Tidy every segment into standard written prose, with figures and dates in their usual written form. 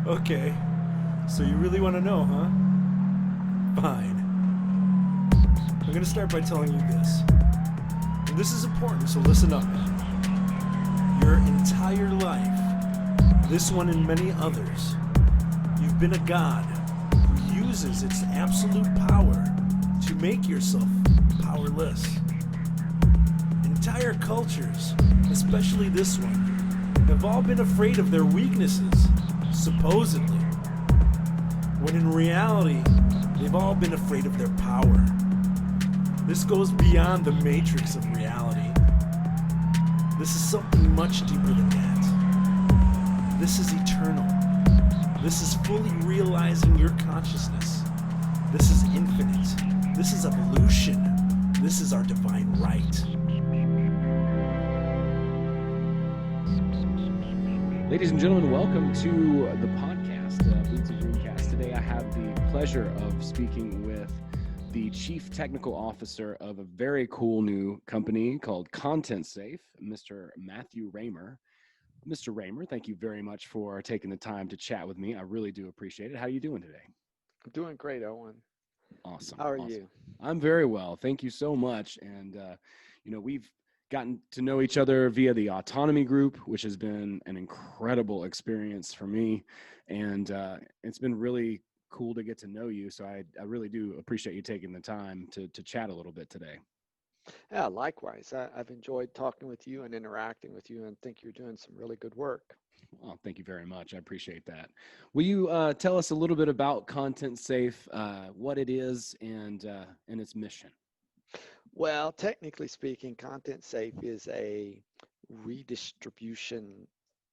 Okay, so you really want to know, huh? Fine. I'm gonna start by telling you this. And this is important, so listen up. Your entire life, this one and many others, you've been a god who uses its absolute power to make yourself powerless. Entire cultures, especially this one, have all been afraid of their weaknesses, supposedly, when in reality, they've all been afraid of their power. This goes beyond the matrix of reality. This is something much deeper than that. This is eternal. This is fully realizing your consciousness. This is infinite. This is evolution. This is our divine right. Ladies and gentlemen, welcome to the podcast, Bootsy Greencast. Today I have the pleasure of speaking with the Chief Technical Officer of a very cool new company called Content Safe, Mr. Matthew Raymer. Mr. Raymer, thank you very much for taking the time to chat with me. I really do appreciate it. How are you doing today? I'm doing great, Owen. Awesome. How are Awesome. you? I'm very well. Thank you so much. And, we've gotten to know each other via the autonomy group, which has been an incredible experience for me. And it's been really cool to get to know you. So I really do appreciate you taking the time to chat a little bit today. Yeah, likewise. I've enjoyed talking with you and interacting with you and think you're doing some really good work. Well, thank you very much. I appreciate that. Will you tell us a little bit about Content Safe, what it is, and its mission? Well, technically speaking, Content Safe is a redistribution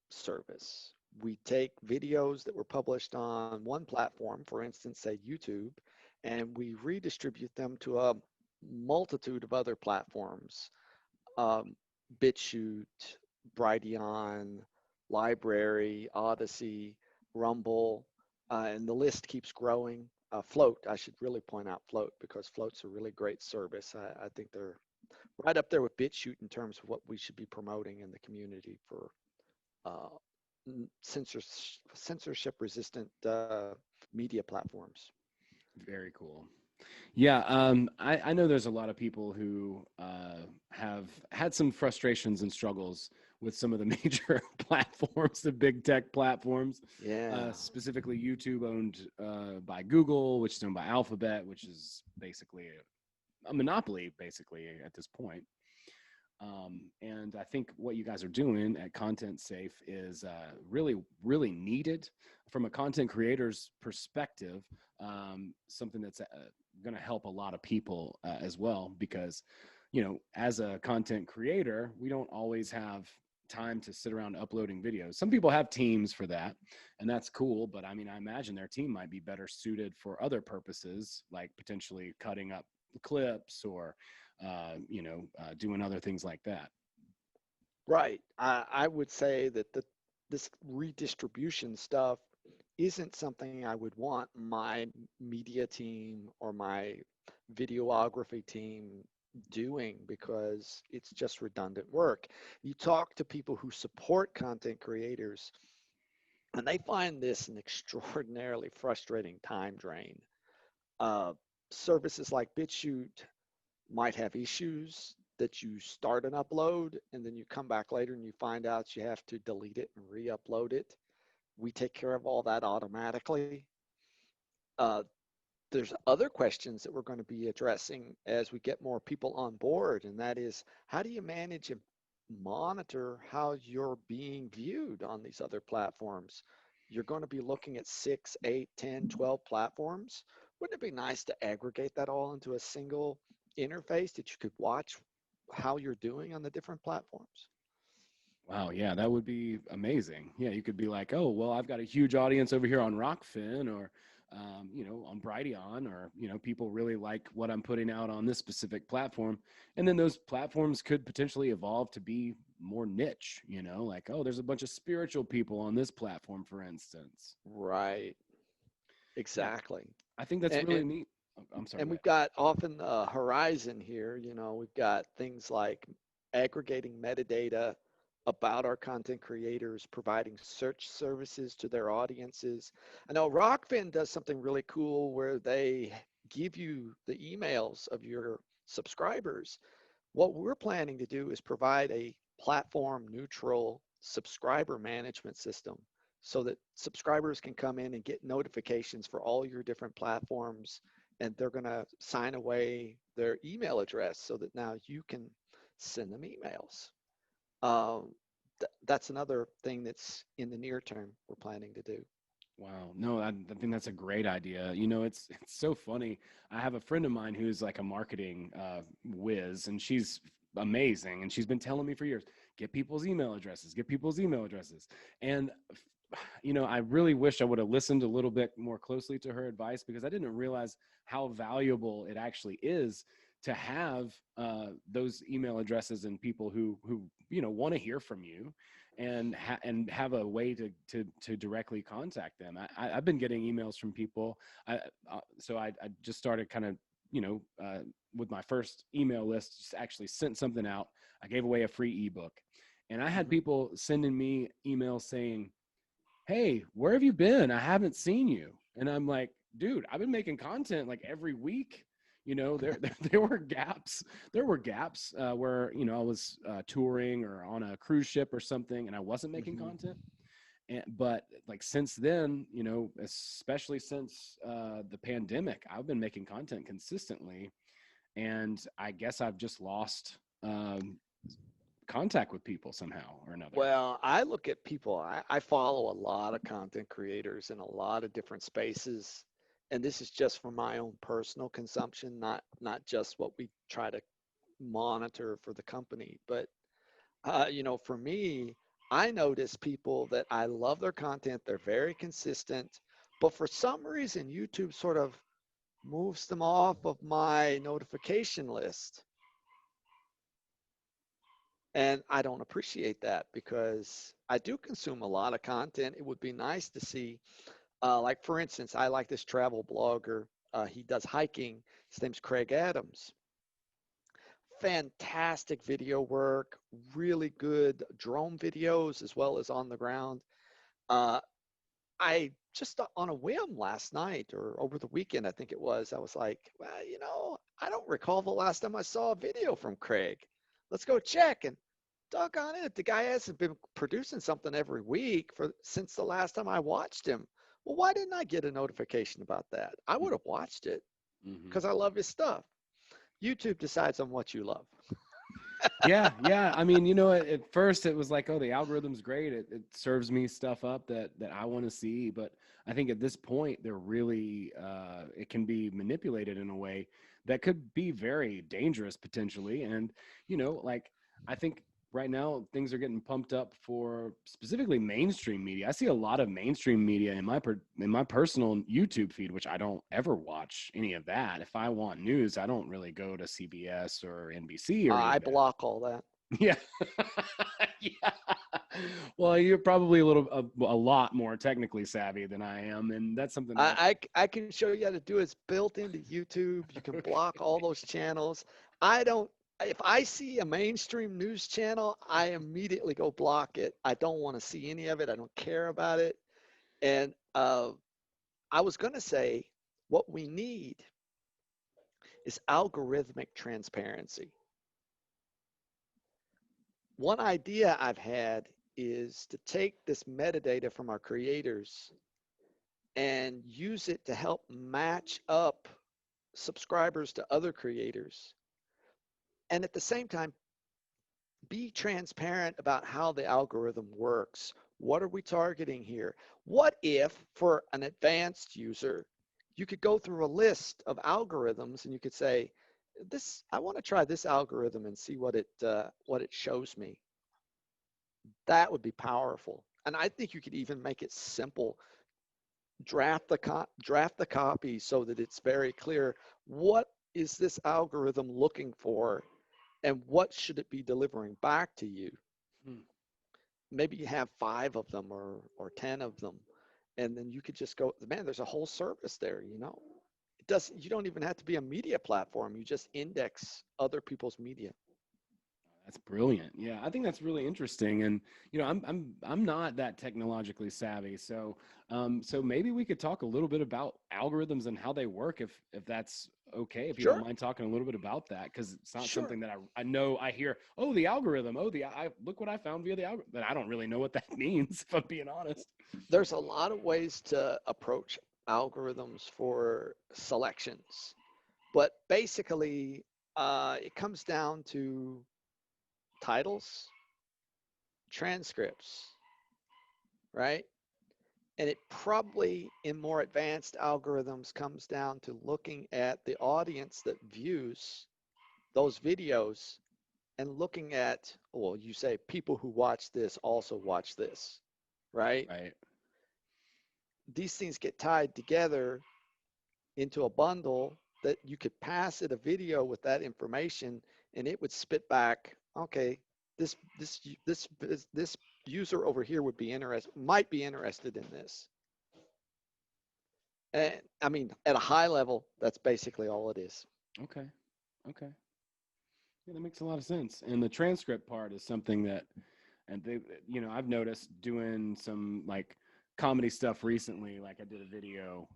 service. We take videos that were published on one platform, for instance, say YouTube, and we redistribute them to a multitude of other platforms. um, BitChute, Brighteon, Library, Odyssey, Rumble, and the list keeps growing. Float, I should really point out Float because Float's a really great service. I think they're right up there with BitChute in terms of what we should be promoting in the community for uh, censorship resistant media platforms. Very cool. Yeah, I know there's a lot of people who have had some frustrations and struggles with some of the major platforms, the big tech platforms, Yeah. specifically YouTube owned by Google, which is owned by Alphabet, which is basically a monopoly, basically, at this point. And I think what you guys are doing at Content Safe is really, really needed from a content creator's perspective. Something that's going to help a lot of people as well, because, as a content creator, we don't always have time to sit around uploading videos. Some people have teams for that, and that's cool. But I mean, I imagine their team might be better suited for other purposes, like potentially cutting up clips or doing other things like that. Right. I would say that this redistribution stuff isn't something I would want my media team or my videography team doing because it's just redundant work. You talk to people who support content creators, and they find this an extraordinarily frustrating time drain. Uh, Services like BitChute might have issues that you start an upload and then you come back later and you find out you have to delete it and re-upload it. We take care of all that automatically. Uh, there's other questions that we're going to be addressing as we get more people on board, and that is how do you manage and monitor how you're being viewed on these other platforms? You're going to be looking at 6, 8, 10, 12 platforms. Wouldn't it be nice to aggregate that all into a single interface that you could watch how you're doing on the different platforms? Wow, yeah, that would be amazing. Yeah, you could be like, oh, well, I've got a huge audience over here on Rockfin or, on Brighteon, or, people really like what I'm putting out on this specific platform. And then those platforms could potentially evolve to be more niche, like, oh, there's a bunch of spiritual people on this platform, for instance. Right, Yeah, exactly. I think that's And, really and neat. Oh, I'm sorry, and go we've ahead. got often the horizon here. We've got things like aggregating metadata about our content creators, providing search services to their audiences. I know Rockfin does something really cool where they give you the emails of your subscribers. What we're planning to do is provide a platform neutral subscriber management system so that subscribers can come in and get notifications for all your different platforms, and they're going to sign away their email address so that now you can send them emails. Um, that's another thing that's in the near term we're planning to do. Wow. No, I think that's a great idea. It's so funny. I have a friend of mine who's like a marketing whiz, and she's amazing. And she's been telling me for years, get people's email addresses, get people's email addresses. And I really wish I would have listened a little bit more closely to her advice, because I didn't realize how valuable it actually is to have those email addresses and people who want to hear from you, and have a way to directly contact them. I've been getting emails from people. So I just started kind of with my first email list, just actually sent something out. I gave away a free ebook, and I had Mhm. people sending me emails saying, hey, where have you been? I haven't seen you. And I'm like, dude, I've been making content like every week. There were gaps. There were gaps where, I was touring or on a cruise ship or something, and I wasn't making Mhm. content. But like since then, especially since the pandemic, I've been making content consistently. And I guess I've just lost contact with people somehow or another. Well, I look at people, I follow a lot of content creators in a lot of different spaces. And this is just for my own personal consumption, not just what we try to monitor for the company. But for me, I notice people that I love their content, they're very consistent, but for some reason YouTube sort of moves them off of my notification list. And I don't appreciate that because I do consume a lot of content. It would be nice to see, like for instance, I like this travel blogger. He does hiking. His name's Craig Adams. Fantastic video work, really good drone videos as well as on the ground. Uh, I just on a whim last night or over the weekend, I think it was, I was like, well, I don't recall the last time I saw a video from Craig. Let's go check. And doggone it, the guy hasn't been producing something every week since the last time I watched him. Well, why didn't I get a notification about that? I would have watched it Mm-hmm. because I love his stuff. YouTube decides on what you love. Yeah. I mean, at first it was like, oh, the algorithm's great. It serves me stuff up that I want to see. But I think at this point, they're really, it can be manipulated in a way that could be very dangerous potentially. And, like, I think right now things are getting pumped up for specifically mainstream media. I see a lot of mainstream media in my personal YouTube feed, which I don't ever watch any of that. If I want news, I don't really go to CBS or NBC or any I of that. block all that. Yeah. Yeah. Well, you're probably a lot more technically savvy than I am, and that's something I I can show you how to do it. It's built into YouTube. You can block all those channels. I don't, if I see a mainstream news channel, I immediately go block it. I don't want to see any of it. I don't care about it. And I was going to say what we need is algorithmic transparency. One idea I've had is to take this metadata from our creators and use it to help match up subscribers to other creators. And at the same time, be transparent about how the algorithm works. What are we targeting here? What if, for an advanced user, you could go through a list of algorithms and you could say, I want to try this algorithm and see what it shows me. That would be powerful. And I think you could even make it simple. Draft the copy so that it's very clear what is this algorithm looking for and what should it be delivering back to you. Hmm. Maybe you have 5 of them or 10 of them, and then you could just go, man, there's a whole service there. You don't even have to be a media platform. You just index other people's media. That's brilliant. Yeah, I think that's really interesting. And I'm not that technologically savvy, so so maybe we could talk a little bit about algorithms and how they work, if that's okay. If you don't Sure, mind talking a little bit about that, because it's not sure. something that I know. I hear, oh, the algorithm. Oh, I look what I found via the algorithm. But I don't really know what that means, if I'm being honest. There's a lot of ways to approach algorithms for selections, but basically, it comes down to titles, transcripts, right? And it probably, in more advanced algorithms, comes down to looking at the audience that views those videos and looking at, well, you say people who watch this also watch this, right? Right. These things get tied together into a bundle that you could pass it a video with that information and it would spit back, okay, this user over here might be interested in this. And I mean, at a high level, that's basically all it is. Okay. Okay. Yeah, that makes a lot of sense. And the transcript part is something that, and they, I've noticed doing some like comedy stuff recently. Like I did a video,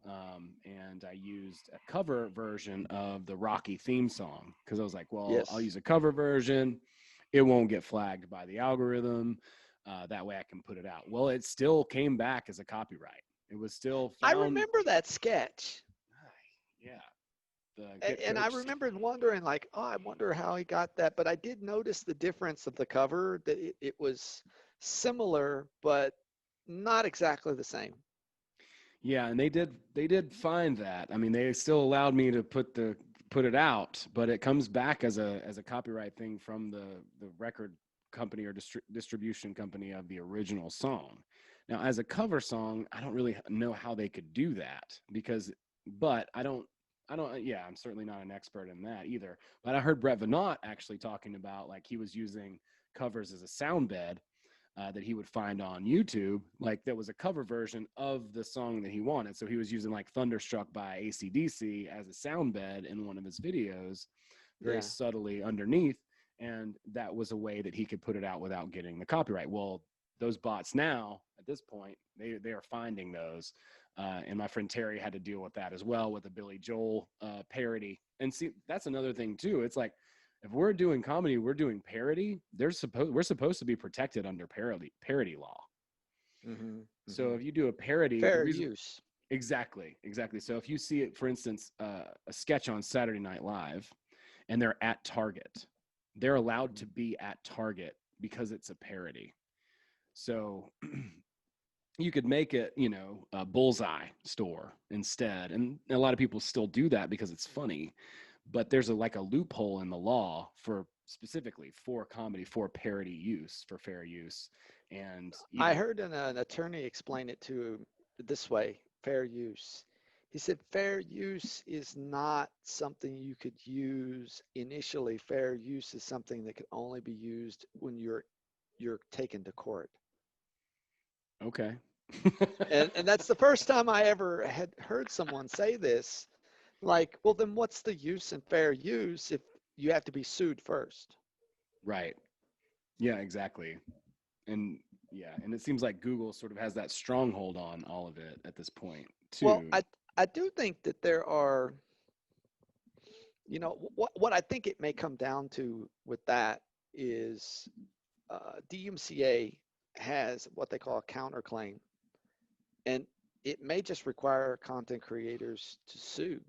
and I used a cover version of the Rocky theme song because I was like, well, I'll Yes. use a cover version. It won't get flagged by the algorithm. That way I can put it out. Well, it still came back as a copyright. It was still I found. remember that sketch. Yeah, the get And I coached. remembered wondering, like, oh, I wonder how he got that. But I did notice the difference of the cover, that it was similar, but not exactly the same. Yeah, and they did find that. I mean, they still allowed me to put it out, but it comes back as a copyright thing from the record company or distribution company of the original song. Now, as a cover song, I don't really know how they could do that but I don't, yeah, I'm certainly not an expert in that either. But I heard Brett Veinotte actually talking about like he was using covers as a sound bed, that he would find on YouTube, like that was a cover version of the song that he wanted. So he was using like Thunderstruck by AC/DC as a sound bed in one of his videos, very Yeah. subtly underneath. And that was a way that he could put it out without getting the copyright. Well, those bots now, at this point, they are finding those. And my friend Terry had to deal with that as well with a Billy Joel parody. And see, that's another thing too. It's like, if we're doing comedy, we're doing parody. We're supposed to be protected under parody law. Hmm. So Hmm. if you do a parody, the Fair reason use. exactly. So if you see it, for instance, a sketch on Saturday Night Live, and they're at Target, they're allowed to be at Target because it's a parody. So you could make it, a Bullseye store instead, and a lot of people still do that because it's funny. But there's like a loophole in the law for specifically for comedy, for parody use, for fair use. And I even heard an attorney explain it to this way, fair use. He said fair use is not something you could use initially. Fair use is something that could only be used when you're taken to court. okay. And that's the first time I ever had heard someone say this. Like, well, then what's the use in fair use if you have to be sued first? Right. Yeah, exactly. And yeah, and it seems like Google sort of has that stronghold on all of it at this point Well, too. I do think that there are, what I think it may come down to with that is DMCA has what they call a counterclaim, and it may just require content creators to sue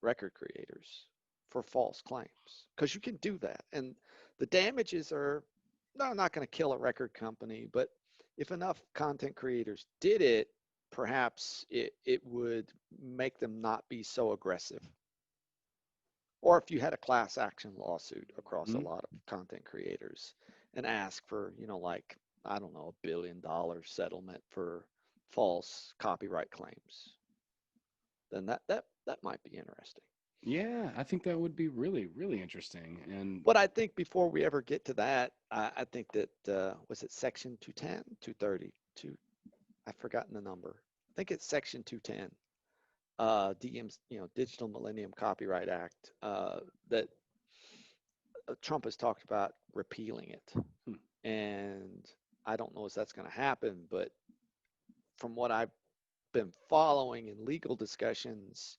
record creators for false claims because you can do that. And the damages are no, not going to kill a record company, but if enough content creators did it, perhaps it would make them not be so aggressive. Or if you had a class action lawsuit across a Mhm. lot of content creators and ask for, like, I don't know, $1 billion settlement for false copyright claims, then that might be interesting. Yeah, I think that would be really, really interesting. And But I think before we ever get to that, I think that was it Section 210, 230, I've forgotten the number. I think it's Section 210, DM's, Digital Millennium Copyright Act, that Trump has talked about repealing it, Hmm. and I don't know if that's going to happen, but from what I've been following in legal discussions,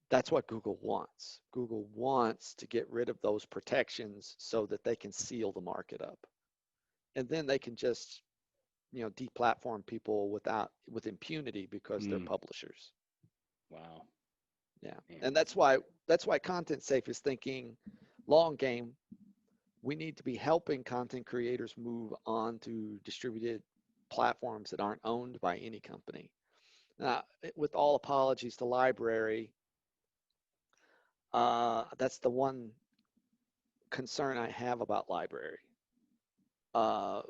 that's what Google wants. Google wants to get rid of those protections so that they can seal the market up. And then they can just, deplatform people with impunity because they're Hmm. publishers. Wow. Yeah. Man. And that's why Content Safe is thinking long game. We need to be helping content creators move on to distributed platforms that aren't owned by any company. Now, with all apologies to library, that's the one concern I have about library. Uh,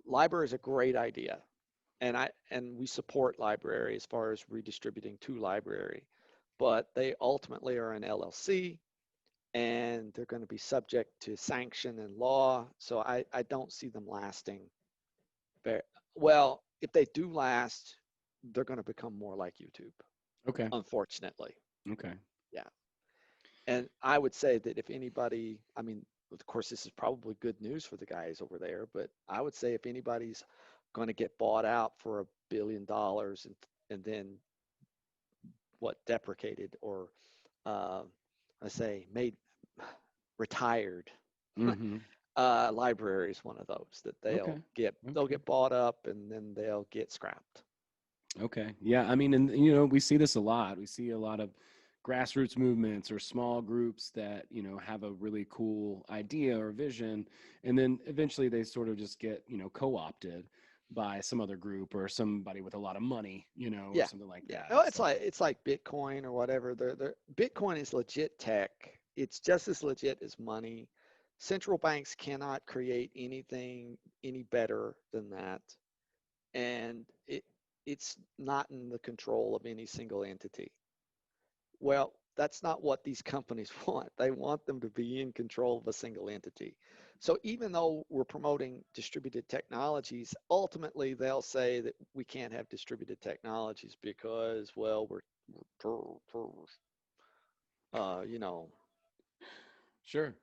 Library is a great idea, and we support library as far as redistributing to library, but they ultimately are an LLC, and they're going to be subject to sanction and law. So I don't see them lasting very well. If they do last, they're going to become more like YouTube, Okay. unfortunately. Okay. Yeah. And I would say that if anybody, I mean, of course, this is probably good news for the guys over there, but I would say if anybody's going to get bought out for $1 billion and then deprecated or uh, I say made retired, Mm-hmm. library is one of those that Okay. they'll Okay. get bought up and then they'll get scrapped. Okay. Yeah. I mean, and we see this a lot. We see a lot of grassroots movements or small groups that, have a really cool idea or vision. And then eventually they sort of just get, co-opted by some other group or somebody with a lot of money, or Yeah, something like yeah. that. Oh, So, it's like Bitcoin or whatever. Bitcoin is legit tech. It's just as legit as money. Central banks cannot create anything any better than that, and it's not in the control of any single entity. Well, that's not what these companies want. They want them to be in control of a single entity. So even though we're promoting distributed technologies, ultimately they'll say that we can't have distributed technologies because, well, you know, sure.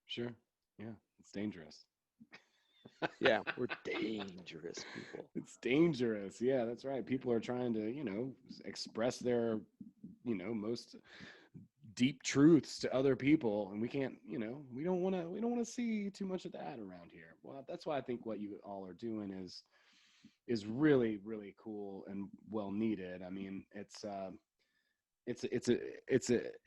Sure. Yeah. It's dangerous. yeah, we're dangerous people. It's dangerous. Yeah, that's right. People are trying to, express their, most deep truths to other people, and we can't, we don't want to see too much of that around here. Well, that's why I think what you all are doing is really, really cool and well needed. I mean, it's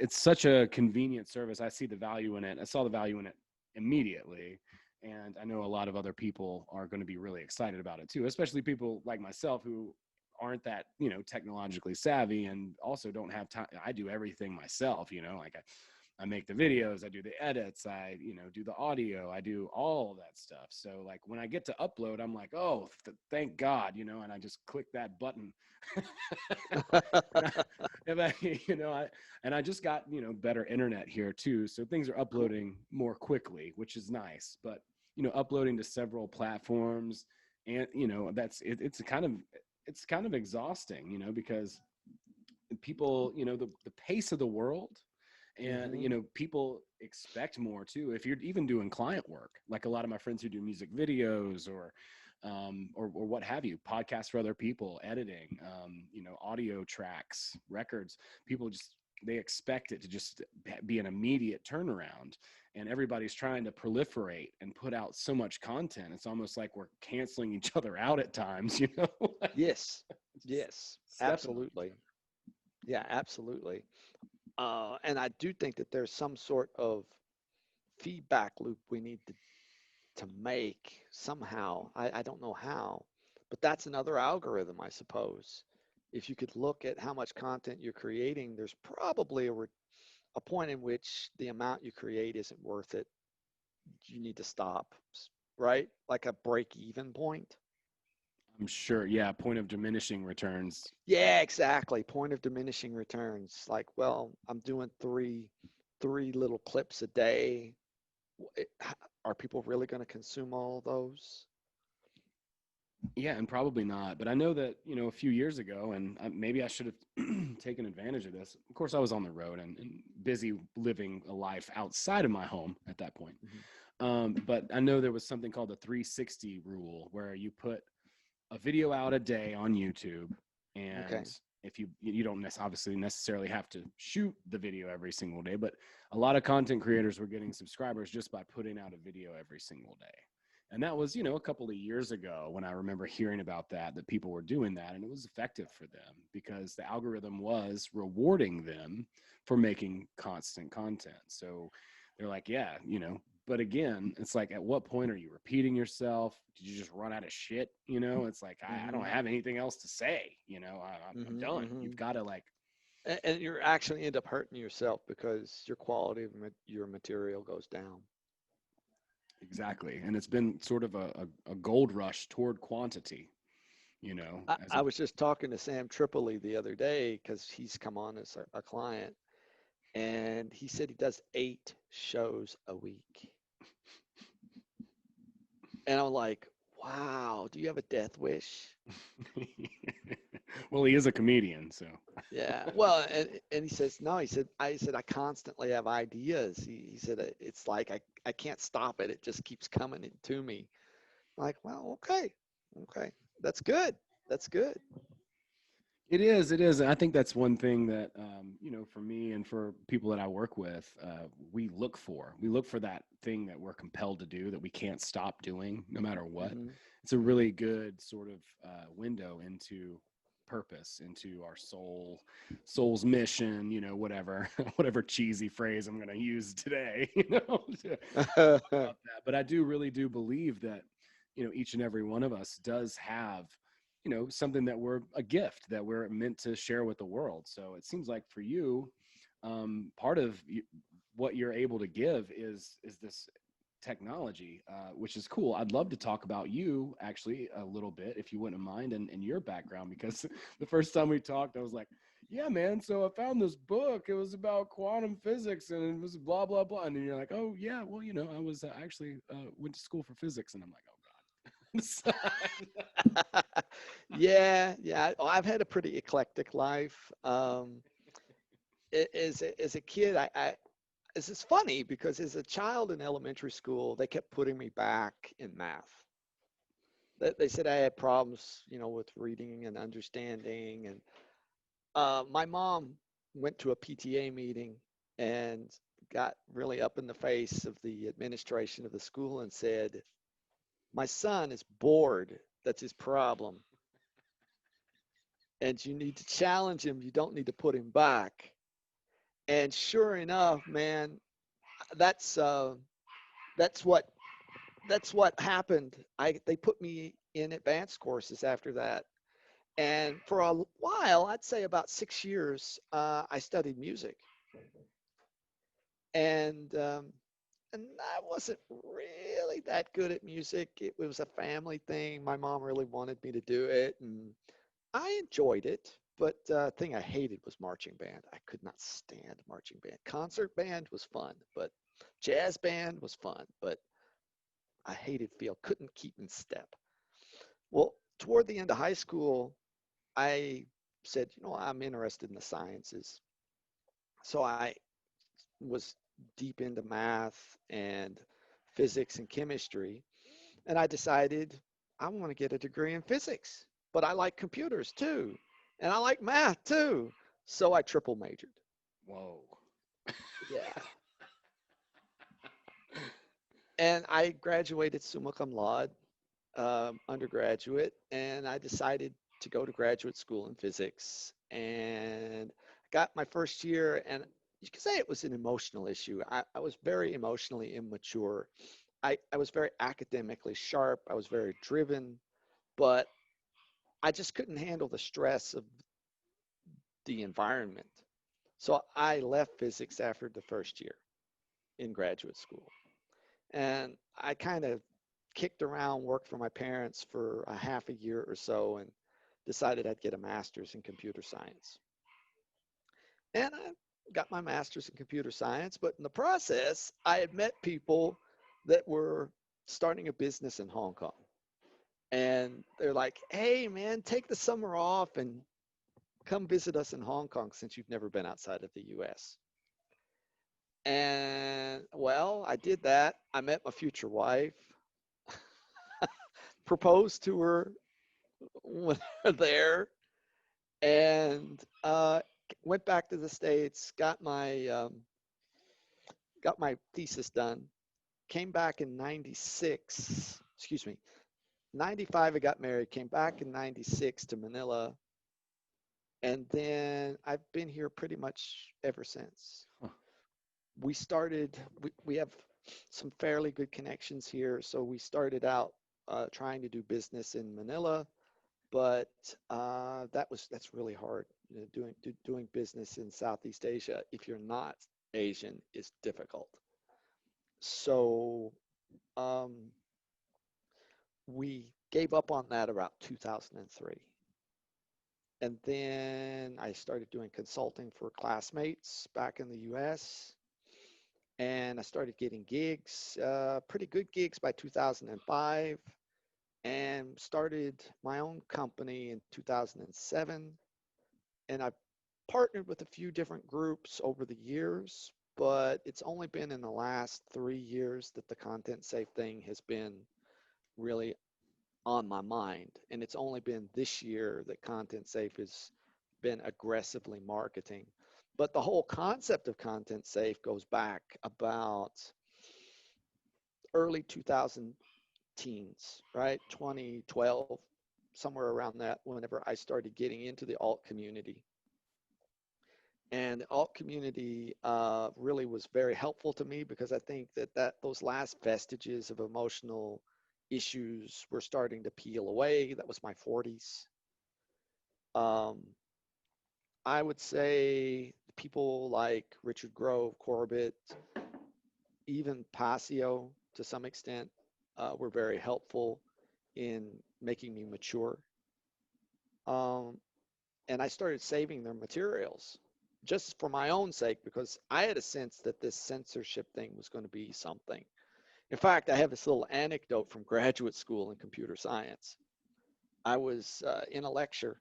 such a convenient service. I see the value in it. I saw the value in it immediately. And I know a lot of other people are going to be really excited about it too, especially people like myself who aren't that, technologically savvy and also don't have time. I do everything myself, like I make the videos, I do the edits, I, do the audio, I do all of that stuff. So like when I get to upload, I'm like, oh, thank God, and I just click that button. and I just got, better internet here too. So things are Cool. uploading more quickly, which is nice. But, uploading to several platforms and, it's kind of exhausting, because people, the pace of the world and, Hmm. people expect more too. If you're even doing client work, like a lot of my friends who do music videos or what have you, podcasts for other people, editing, audio tracks, records, people just, they expect it to just be an immediate turnaround, and everybody's trying to proliferate and put out so much content. It's almost like we're canceling each other out at times, Yes, just yes, stepping on each absolutely. Yeah, absolutely. And I do think that there's some sort of feedback loop we need to make somehow. I don't know how, but that's another algorithm, I suppose. If you could look at how much content you're creating, there's probably a point in which the amount you create isn't worth it. You need to stop, right? Like a break even point. I'm sure. Yeah. Point of diminishing returns. Yeah, exactly. Point of diminishing returns. Like, well, I'm doing three little clips a day. Are people really going to consume all of those? Yeah, and probably not. But I know that, a few years ago, and maybe I should have taken advantage of this. Of course, I was on the road and busy living a life outside of my home at that point. Mhm. But I know there was something called the 360 rule, where you put a video out a day on YouTube, Okay. and if you don't obviously necessarily have to shoot the video every single day, but a lot of content creators were getting subscribers just by putting out a video every single day. And that was, a couple of years ago when I remember hearing about that people were doing that, and it was effective for them because the algorithm was rewarding them for making constant content. So they're like, yeah, but again, it's like, at what point are you repeating yourself? Did you just run out of shit? It's like, I don't Mhm. have anything else to say. I'm Mhm. done. You've Mhm. got to, like, And you're actually end up hurting yourself because your quality of your material goes down. exactly. And it's been sort of a gold rush toward quantity, I, as I a, was just talking to Sam Tripoli the other day because he's come on as a client, and he said he does 8 shows a week. And I'm like, wow, do you have a death wish? well, he is a comedian, so. Yeah. Well, and he says, no, I said, I constantly have ideas. He said, it's like I can't stop it. It just keeps coming into me. I'm like, well, okay. Okay. That's good. That's good. It is. It is. And I think that's one thing that, for me and for people that I work with, we look for. We look for that thing that we're compelled to do that we can't stop doing no matter what. Hmm. It's a Hmm. really good sort of window into purpose, into our soul's mission, whatever, whatever cheesy phrase I'm going to use today, to talk about that. But I really do believe that, each and every one of us does have something that we're a gift that we're meant to share with the world. So it seems like for you, part of what you're able to give is this technology, which is cool. I'd love to talk about you actually a little bit, if you wouldn't mind, and your background, because the first time we talked, I was like, yeah, man, so I found this book. It was about quantum physics and it was blah, blah, blah. And then you're like, oh, yeah, well, I was actually went to school for physics. And I'm like, oh, God. Yeah, yeah. I've had a pretty eclectic life. As a kid, this is funny because as a child in elementary school, they kept putting me back in math. They said I had problems, with reading and understanding. And my mom went to a PTA meeting and got really up in the face of the administration of the school and said, "My son is bored. That's his problem. And you need to challenge him. You don't need to put him back." And sure enough, man, that's uh, that's what that's what happened. They put me in advanced courses after that, and for a while, I'd say about 6 years, I studied music, and I wasn't really that good at music. It was a family thing. My mom really wanted me to do it, and I enjoyed it. But thing I hated was marching band. I could not stand marching band. Concert band was fun, but jazz band was fun, but I hated feel, couldn't keep in step. Well, toward the end of high school, I said, I'm interested in the sciences. So I was deep into math and physics and chemistry. And I decided I want to get a degree in physics, but I like computers too. And I like math too. So I triple majored. Whoa. Yeah. And I graduated summa cum laude, undergraduate, and I decided to go to graduate school in physics. And got my first year, and you could say it was an emotional issue. I was very emotionally immature. I was very academically sharp. I was very driven, but I just couldn't handle the stress of the environment. So I left physics after the first year in graduate school. And I kind of kicked around, worked for my parents for a half a year or so, and decided I'd get a master's in computer science. And I got my master's in computer science, but in the process, I had met people that were starting a business in Hong Kong. And they're like, hey, man, take the summer off and come visit us in Hong Kong since you've never been outside of the US. And well, I did that. I met my future wife, proposed to her when there, and went back to the States, got my thesis done, came back in 96, excuse me, 95 I got married, came back in 96 to Manila, and then I've been here pretty much ever since. Huh. We have some fairly good connections here, so we started out trying to do business in Manila, but that's really hard. You know, doing business in Southeast Asia, if you're not Asian, is difficult. So um, we gave up on that about 2003. And then I started doing consulting for classmates back in the US. And I started getting gigs, pretty good gigs by 2005, and started my own company in 2007. And I've partnered with a few different groups over the years, but it's only been in the last 3 years that the content safe thing has been really on my mind. And it's only been this year that Content Safe has been aggressively marketing. But the whole concept of Content Safe goes back about early 2000 teens, right? 2012, somewhere around that, whenever I started getting into the alt community. And the alt community really was very helpful to me because I think that those last vestiges of emotional issues were starting to peel away. That was my 40s. Um, I would say people like Richard Grove, Corbett, even Passio to some extent were very helpful in making me mature. Um, and I started saving their materials just for my own sake because I had a sense that this censorship thing was going to be something. In fact, I have this little anecdote from graduate school in computer science. I was in a lecture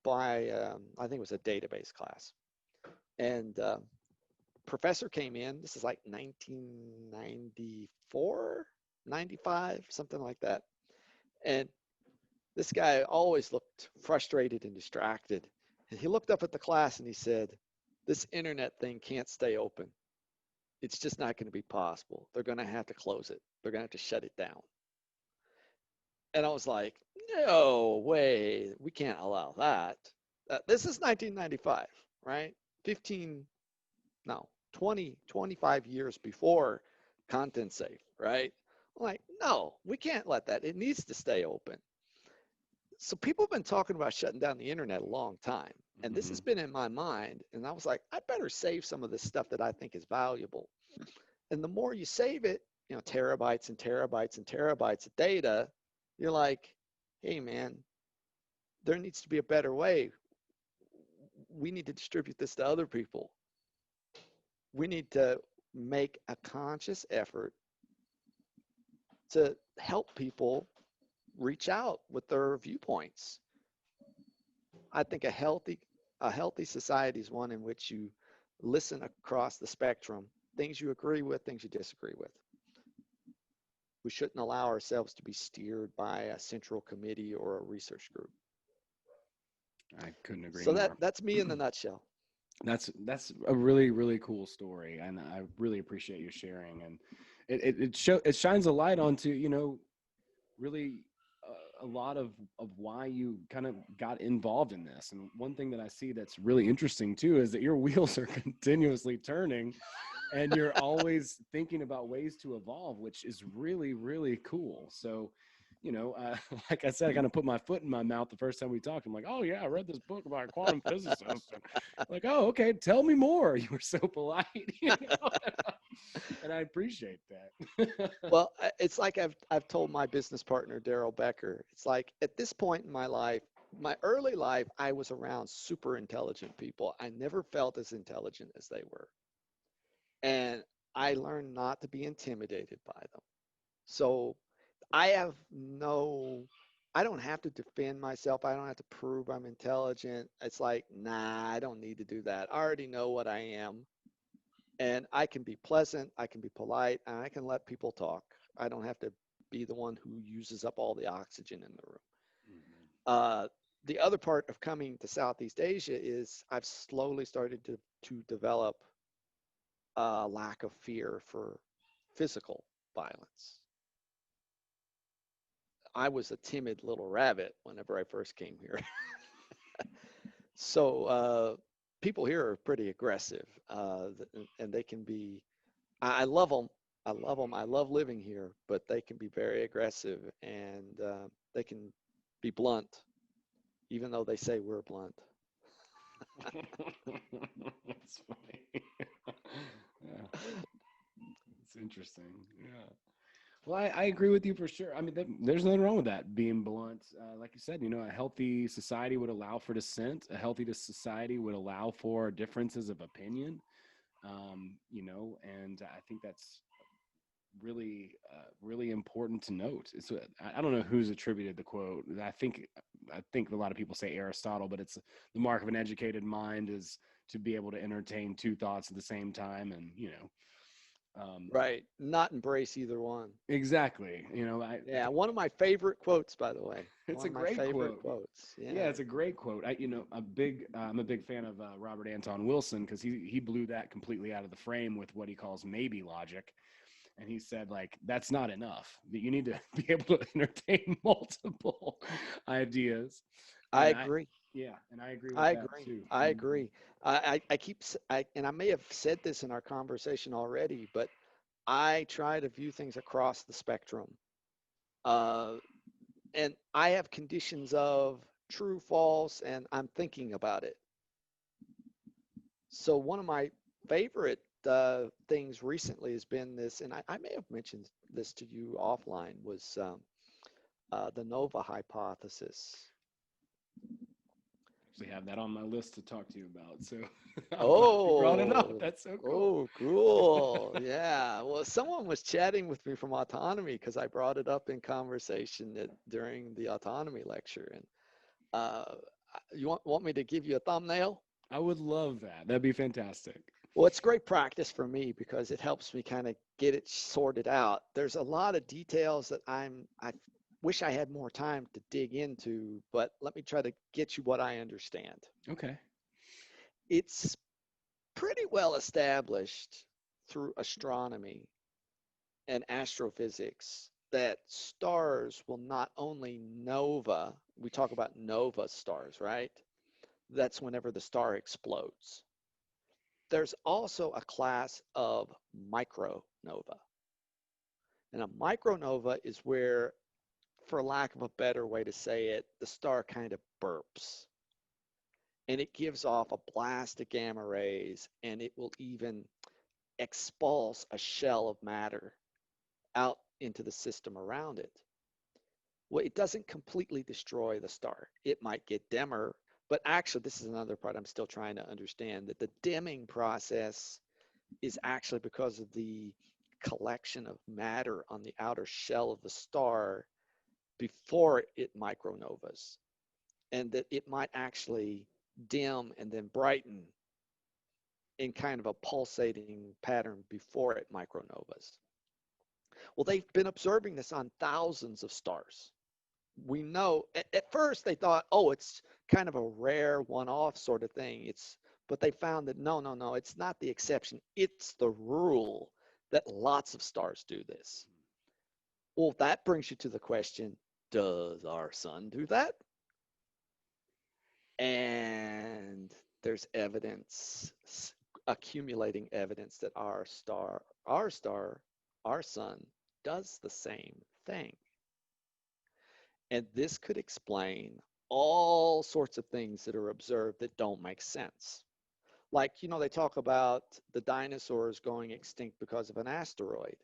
by, I think it was a database class, and professor came in. This is like 1994, 95, something like that. And this guy always looked frustrated and distracted. And he looked up at the class and he said, this internet thing can't stay open. It's just not going to be possible. They're going to have to close it. They're going to have to shut it down. And I was like, no way. We can't allow that. This is 1995, right? 15, no, 20, 25 years before Content Safe, right? I'm like, no, we can't let that. It needs to stay open. So people have been talking about shutting down the internet a long time. And this has been in my mind. And I was like, I better save some of this stuff that I think is valuable. And the more you save it, you know, terabytes and terabytes and terabytes of data, you're like, hey, man, there needs to be a better way. We need to distribute this to other people. We need to make a conscious effort to help people reach out with their viewpoints. I think a healthy society is one in which you listen across the spectrum, things you agree with, things you disagree with. We shouldn't allow ourselves to be steered by a central committee or a research group. I couldn't agree So more. that's me in the nutshell. That's a really cool story, and I really appreciate you sharing. And it shines a light onto, you know, really a lot of why you kind of got involved in this. And one thing that I see that's really interesting too is that your wheels are continuously turning, and you're always thinking about ways to evolve, which is really cool. So, you know, like I said, I kind of put my foot in my mouth the first time we talked. I'm like, oh yeah, I read this book about a quantum physicist. And like, oh, okay, tell me more. You were so polite, you know? And I appreciate that. Well, it's like I've told my business partner, Daryl Becker, it's like at this point in my life, my early life, I was around super intelligent people. I never felt as intelligent as they were. And I learned not to be intimidated by them. So I don't have to defend myself. I don't have to prove I'm intelligent. It's like, nah, I don't need to do that. I already know what I am. And I can be pleasant, I can be polite, and I can let people talk. I don't have to be the one who uses up all the oxygen in the room. Mhm. Uh, the other part of coming to Southeast Asia is I've slowly started to develop a lack of fear for physical violence. I was a timid little rabbit whenever I first came here. So people here are pretty aggressive, and they can be. I love them. I love them. I love living here, but they can be very aggressive, and they can be blunt, even though they say we're blunt. That's funny. Yeah, it's interesting. Yeah. Well, I agree with you for sure. I mean, there's nothing wrong with that, being blunt. Like you said, a healthy society would allow for dissent. A healthy society would allow for differences of opinion. And I think that's really important to note. I don't know who's attributed the quote. I think a lot of people say Aristotle, but it's the mark of an educated mind is to be able to entertain two thoughts at the same time, and Right. Not embrace either one. exactly. Yeah. One of my favorite quotes, by the way. It's One a of my great favorite quote. quotes. Yeah, Yeah. it's a great quote. I'm a big fan of Robert Anton Wilson, because he blew that completely out of the frame with what he calls maybe logic. And he said, like, that's not enough, that you need to be able to entertain multiple ideas. I And agree. I agree with I that agree. too. I agree. And I may have said this in our conversation already, but I try to view things across the spectrum. Uh, and I have conditions of true, false, and I'm thinking about it. So one of my favorite things recently has been this, and I may have mentioned this to you offline, was the Nova hypothesis. Actually have that on my list to talk to you about. So I'm glad you brought it up. Oh, That's so cool. oh, cool. Yeah. Well, someone was chatting with me from autonomy because I brought it up in conversation during the autonomy lecture. And uh, you want me to give you a thumbnail? I would love that. That'd be fantastic. Well, it's great practice for me because it helps me kind of get it sorted out. There's a lot of details that I wish I had more time to dig into, but let me try to get you what I understand. Okay. It's pretty well established through astronomy and astrophysics that stars will not only nova, we talk about nova stars, right? That's whenever the star explodes. There's also a class of micronova. And a micronova is where, for lack of a better way to say it, the star kind of burps. And it gives off a blast of gamma rays, and it will even expulse a shell of matter out into the system around it. Well, it doesn't completely destroy the star. It might get dimmer, but actually, this is another part I'm still trying to understand, that the dimming process is actually because of the collection of matter on the outer shell of the star before it micronovas, and that it might actually dim and then brighten in kind of a pulsating pattern before it micronovas. Well, they've been observing this on thousands of stars. We know at first they thought, oh, it's kind of a rare one-off sort of thing. But they found that no, it's not the exception. It's the rule that lots of stars do this. Well, that brings you to the question, does our sun do that? And there's evidence, accumulating evidence that our sun does the same thing. And this could explain all sorts of things that are observed that don't make sense. Like, they talk about the dinosaurs going extinct because of an asteroid.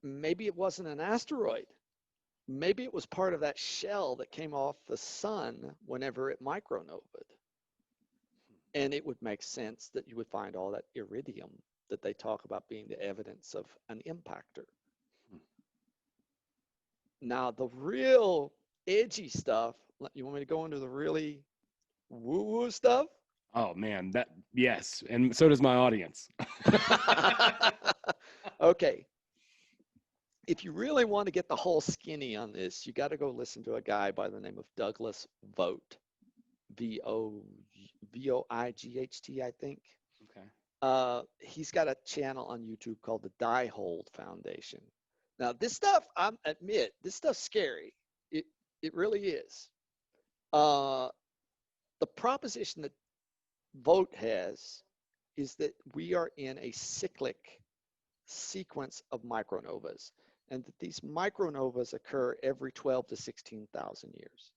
Maybe it wasn't an asteroid. Maybe it was part of that shell that came off the sun whenever it micronovaed. And it would make sense that you would find all that iridium that they talk about being the evidence of an impactor. Now, the real edgy stuff, you want me to go into the really woo-woo stuff? Oh man, yes, and so does my audience. Okay. If you really want to get the whole skinny on this, you got to go listen to a guy by the name of Douglas Vogt, Voight, I think. Okay. He's got a channel on YouTube called the Die Hold Foundation. Now, this stuff, I admit, this stuff's scary. It really is. The proposition that Vogt has is that we are in a cyclic sequence of micronovas, and that these micronovas occur every 12 to 16,000 years.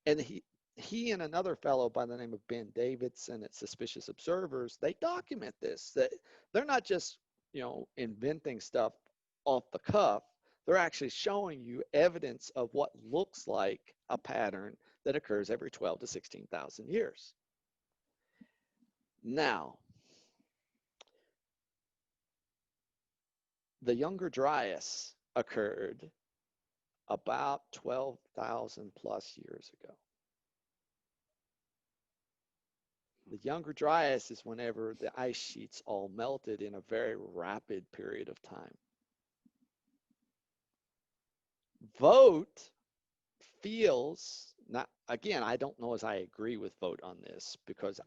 And he and another fellow by the name of Ben Davidson at Suspicious Observers, they document this, that they're not just, inventing stuff off the cuff. They're actually showing you evidence of what looks like a pattern that occurs every 12 to 16,000 years. Now, the Younger Dryas occurred about 12,000 plus years ago. The Younger Dryas is whenever the ice sheets all melted in a very rapid period of time. Vogt feels, not, again, I don't know as I agree with Vogt on this, because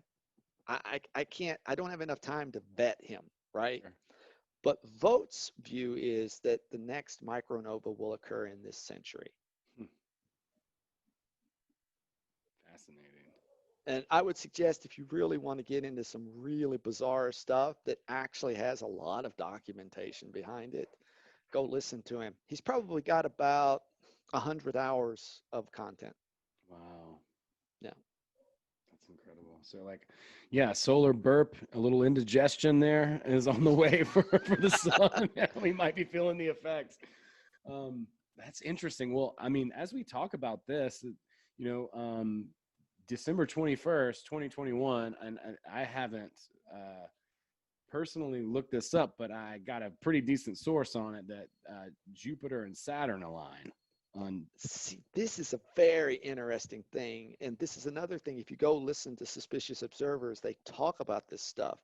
I don't have enough time to vet him, right? Sure. But Vogt's view is that the next micronova will occur in this century. Fascinating. And I would suggest, if you really want to get into some really bizarre stuff that actually has a lot of documentation behind it, go listen to him. He's probably got about 100 hours of content. Wow. Yeah. That's incredible. So yeah, solar burp, a little indigestion there is on the way for the sun. We might be feeling the effects. That's interesting. Well, I mean, as we talk about this, December 21st, 2021, and I haven't personally looked this up, but I got a pretty decent source on it that Jupiter and Saturn align. See, this is a very interesting thing. And this is another thing. If you go listen to Suspicious Observers, they talk about this stuff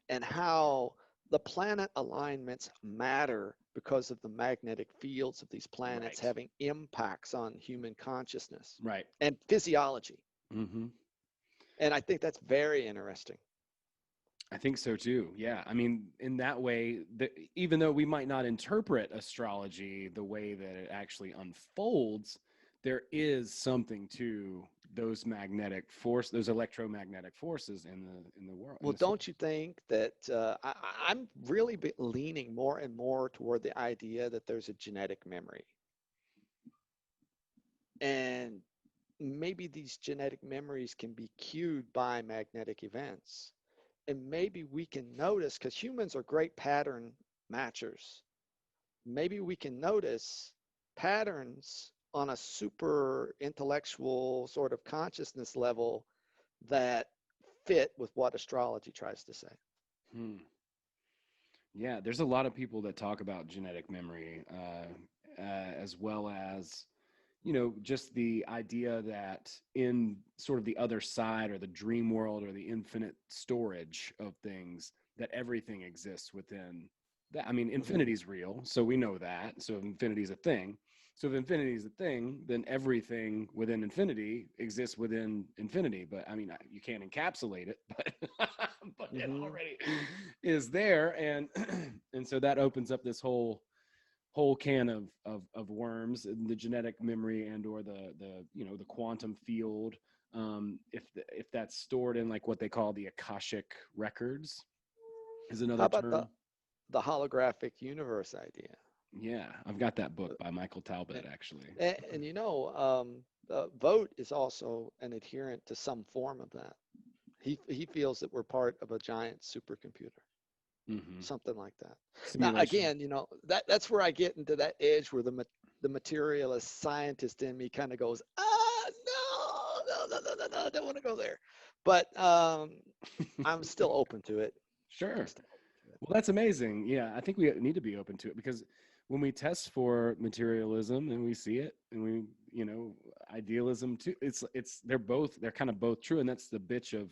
and how the planet alignments matter because of the magnetic fields of these planets Right. having impacts on human consciousness Right. and physiology. Mm-hmm. And I think that's very interesting. I think so too. Yeah. I mean, in that way, even though we might not interpret astrology the way that it actually unfolds, there is something to those magnetic force, those electromagnetic forces in the world. Well, don't you think that I'm really leaning more and more toward the idea that there's a genetic memory? And maybe these genetic memories can be cued by magnetic events. And maybe we can notice, because humans are great pattern matchers, maybe we can notice patterns on a super intellectual sort of consciousness level that fit with what astrology tries to say. Yeah, there's a lot of people that talk about genetic memory, as well as, just the idea that in sort of the other side, or the dream world, or the infinite storage of things, that everything exists within that. I mean, infinity's real, so we know that. So if infinity is a thing, so if infinity is a thing, then everything within infinity exists within infinity. But I mean, you can't encapsulate it, but it already is there, and and so that opens up this whole can of worms, and the genetic memory, and or the quantum field, if that's stored in like what they call the Akashic records, is another How about term. the holographic universe idea? Yeah, I've got that book by Michael Talbot, actually. And Vogt is also an adherent to some form of that. He feels that we're part of a giant supercomputer. Something like that. Simulation. Now, again, that's where I get into that edge where the materialist scientist in me kind of goes, no, I don't want to go there. But I'm still open to it. Sure. Well, that's amazing. Yeah, I think we need to be open to it, because when we test for materialism and we see it, and we, idealism too, they're kind of both true. And that's the bitch of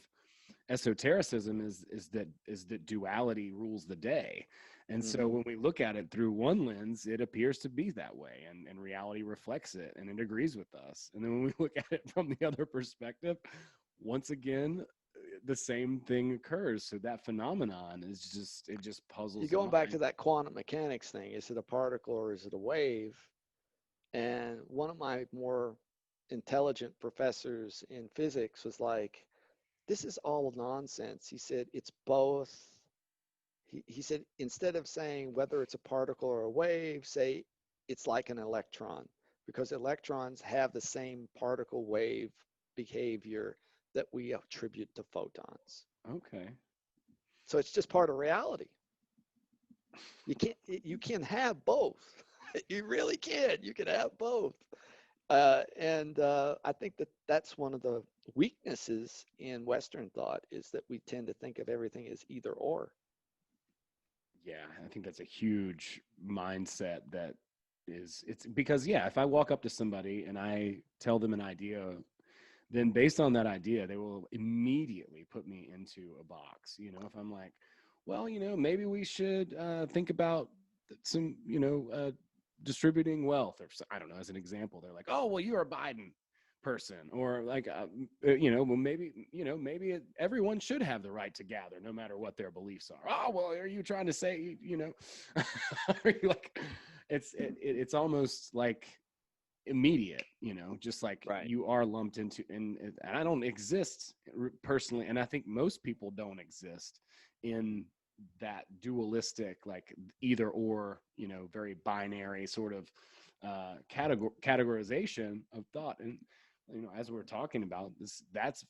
esotericism, is that duality rules the day. And so when we look at it through one lens, it appears to be that way, and reality reflects it, and it agrees with us. And then when we look at it from the other perspective, once again, the same thing occurs. So that phenomenon it just puzzles You're the going back to mind. that quantum mechanics thing. Is it a particle or is it a wave? And one of my more intelligent professors in physics was like, this is all nonsense. He said, it's both. He said, instead of saying whether it's a particle or a wave, say it's like an electron, because electrons have the same particle wave behavior that we attribute to photons. Okay. So it's just part of reality. You can have both. You really can. You can have both. And I think that that's one of the weaknesses in Western thought, is that we tend to think of everything as either or. Yeah, I think that's a huge mindset. It's because, yeah, if I walk up to somebody and I tell them an idea, then based on that idea, they will immediately put me into a box. If I'm like, well, maybe we should think about some, distributing wealth, or I don't know, as an example, they're like, oh, well, you're a Biden person, or like, well, maybe everyone should have the right to gather, no matter what their beliefs are. Oh, well, are you trying to say, are you like, it's almost like immediate, just like Right. you are lumped into, and I don't exist personally, and I think most people don't exist in that dualistic, like either or, very binary sort of categorization of thought. And as we're talking about this, that's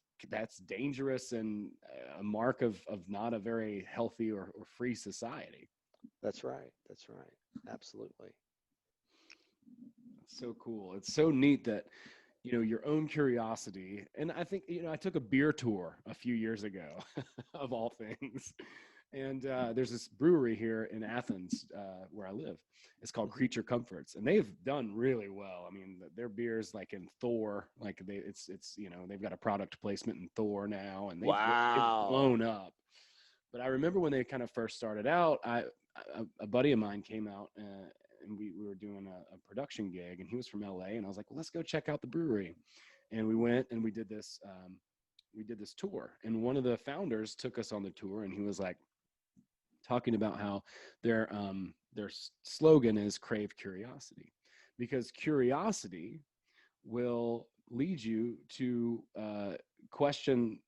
dangerous, and a mark of not a very healthy or free society. That's right. That's right. Absolutely. So cool. It's so neat that, your own curiosity. And I think, I took a beer tour a few years ago of all things. And there's this brewery here in Athens, where I live. It's called Creature Comforts, and they've done really well. I mean, their beers, like in Thor, like it's they've got a product placement in Thor now, and they've Wow. blown up. But I remember when they kind of first started out, a buddy of mine came out, and we were doing a production gig, and he was from LA, and I was like, well, let's go check out the brewery. And we went and we did this tour, and one of the founders took us on the tour, and he was like talking about how their slogan is crave curiosity, because curiosity will lead you to question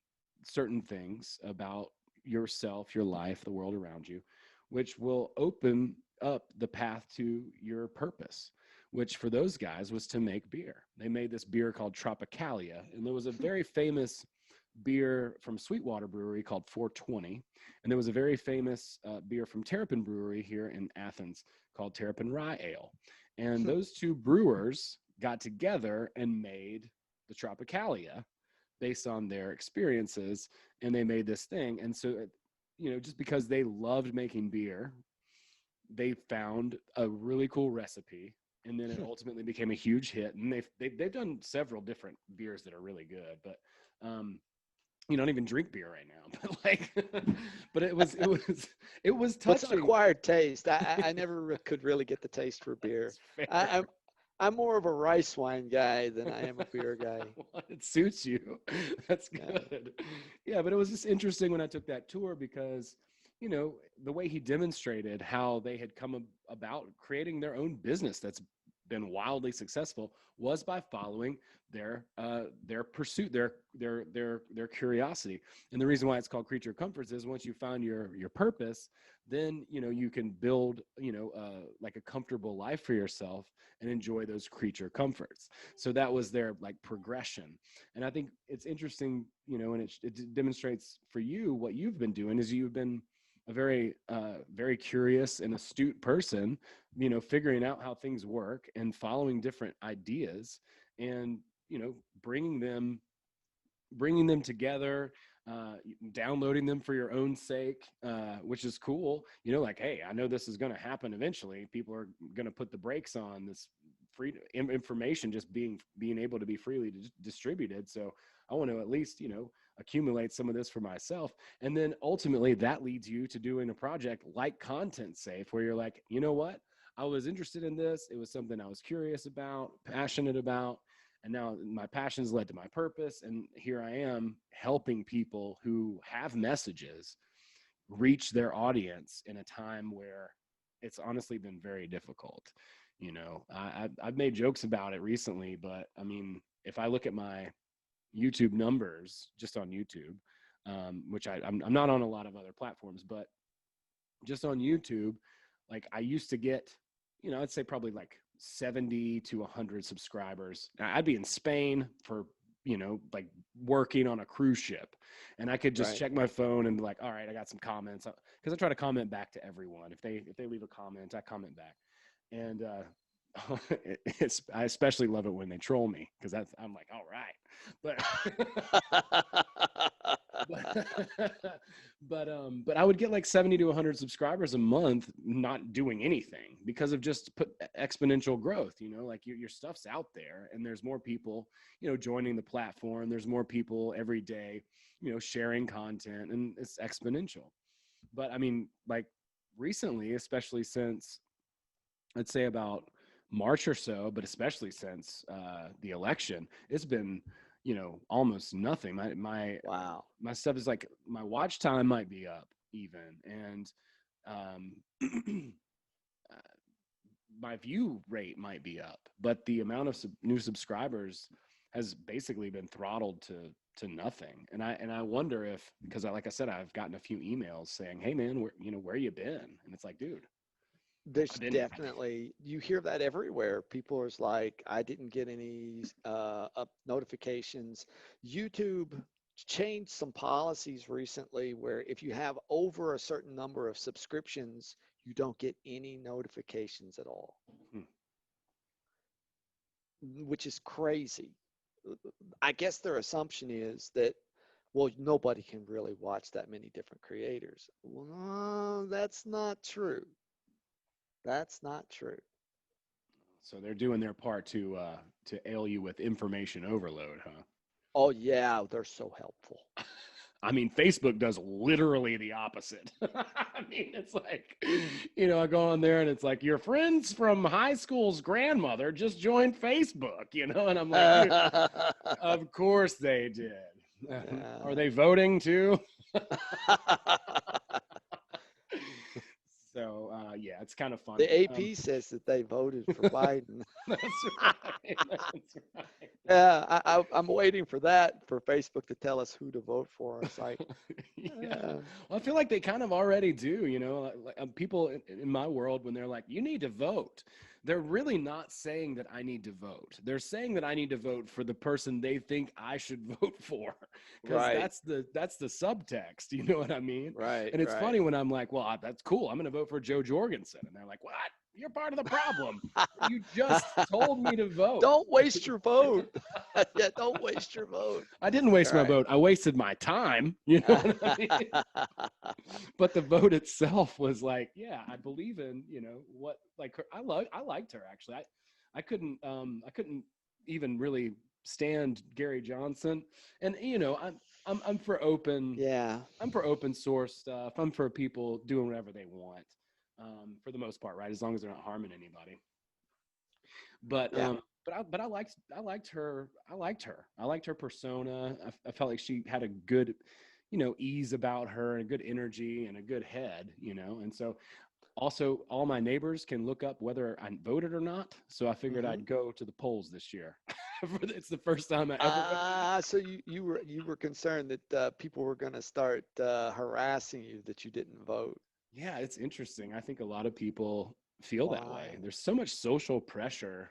certain things about yourself, your life, the world around you, which will open up the path to your purpose, which for those guys was to make beer. They made this beer called Tropicalia, and there was a very famous beer from Sweetwater Brewery called 420, and there was a very famous beer from Terrapin Brewery here in Athens called Terrapin Rye Ale. And those two brewers got together and made the Tropicalia based on their experiences, and they made this thing. And so, just because they loved making beer, they found a really cool recipe, and then it ultimately became a huge hit. And they've done several different beers that are really good, but you don't even drink beer right now, but like, but it was It's an touching. acquired taste. I never could really get the taste for beer. I, I'm more of a rice wine guy than I am a beer guy. Well, it suits you. That's Yeah. good. Yeah, but it was just interesting when I took that tour, because, the way he demonstrated how they had come about creating their own business that's been wildly successful was by following their pursuit, their curiosity. And the reason why it's called Creature Comforts is once you found your purpose, then you can build like a comfortable life for yourself and enjoy those creature comforts. So that was their like progression. And I think it's interesting, and it demonstrates for you what you've been doing is you've been a very very curious and astute person, figuring out how things work and following different ideas, and bringing them together, downloading them for your own sake, which is cool. You know, like, hey, I know this is going to happen eventually. People are going to put the brakes on this free information just being able to be freely distributed. So I want to at least, you know, accumulate some of this for myself. And then ultimately that leads you to doing a project like Content Safe, where you're like, you know what? I was interested in this. It was something I was curious about, passionate about. And now my passions led to my purpose. And here I am helping people who have messages reach their audience in a time where it's honestly been very difficult. You know, I've made jokes about it recently, but I mean, if I look at my YouTube numbers just on YouTube, which I'm not on a lot of other platforms, but just on YouTube, like I used to get, you know, I'd say probably like 70 to 100 subscribers. I'd be in Spain for, you know, like working on a cruise ship, and I could just check my phone and be like, all right, I got some comments, because I try to comment back to everyone. If they leave a comment, I comment back. And I especially love it when they troll me, because I'm like, all right. But I would get like 70 to 100 subscribers a month not doing anything, because of just exponential growth. You know, like your stuff's out there and there's more people, you know, joining the platform. There's more people every day, you know, sharing content, and it's exponential. But I mean, like recently, especially since, I'd say about March or so, but especially since the election, it's been, you know, almost nothing. Wow. My stuff is like, my watch time might be up even, and my view rate might be up, but the amount of new subscribers has basically been throttled to nothing. And I wonder if, because like I said, I've gotten a few emails saying, hey man, where you been? And it's like, dude, There's definitely, you hear that everywhere. People are like, I didn't get any up notifications. YouTube changed some policies recently where if you have over a certain number of subscriptions, you don't get any notifications at all, which is crazy. I guess their assumption is that, well, nobody can really watch that many different creators. Well, no, that's not true. That's not true. So they're doing their part to ail you with information overload, huh? Oh yeah, they're so helpful. I mean, Facebook does literally the opposite. I mean, it's like, you know, I go on there and it's like, your friends from high school's grandmother just joined Facebook, you know, and I'm like, dude, of course they did. Are they voting too? So yeah, it's kind of funny. The AP says that they voted for Biden. That's right. That's right. Yeah, I'm waiting for that, for Facebook to tell us who to vote for. It's like, yeah. Well, I feel like they kind of already do, you know, like, people in my world, when they're like, you need to vote, they're really not saying that I need to vote. They're saying that I need to vote for the person they think I should vote for, because that's the subtext. You know what I mean? Right. And it's funny when I'm like, well, that's cool, I'm going to vote for Joe Jorgensen, and they're like, what? You're part of the problem. You just told me to vote. Don't waste your vote. Yeah, don't waste your vote. I didn't waste my vote. I wasted my time. You know what I mean? But the vote itself was like, yeah, I believe in, you know, what, like her, I liked her actually. I couldn't even really stand Gary Johnson. And you know, I'm for open. Yeah. I'm for open source stuff. I'm for people doing whatever they want. For the most part, right? As long as they're not harming anybody. But I liked her. I liked her persona. I felt like she had a good, you know, ease about her, and a good energy and a good head, you know. And so also all my neighbors can look up whether I voted or not. So I figured I'd go to the polls this year. It's the first time I ever. So you were concerned that people were going to start harassing you that you didn't vote. Yeah, it's interesting. I think a lot of people feel that way. There's so much social pressure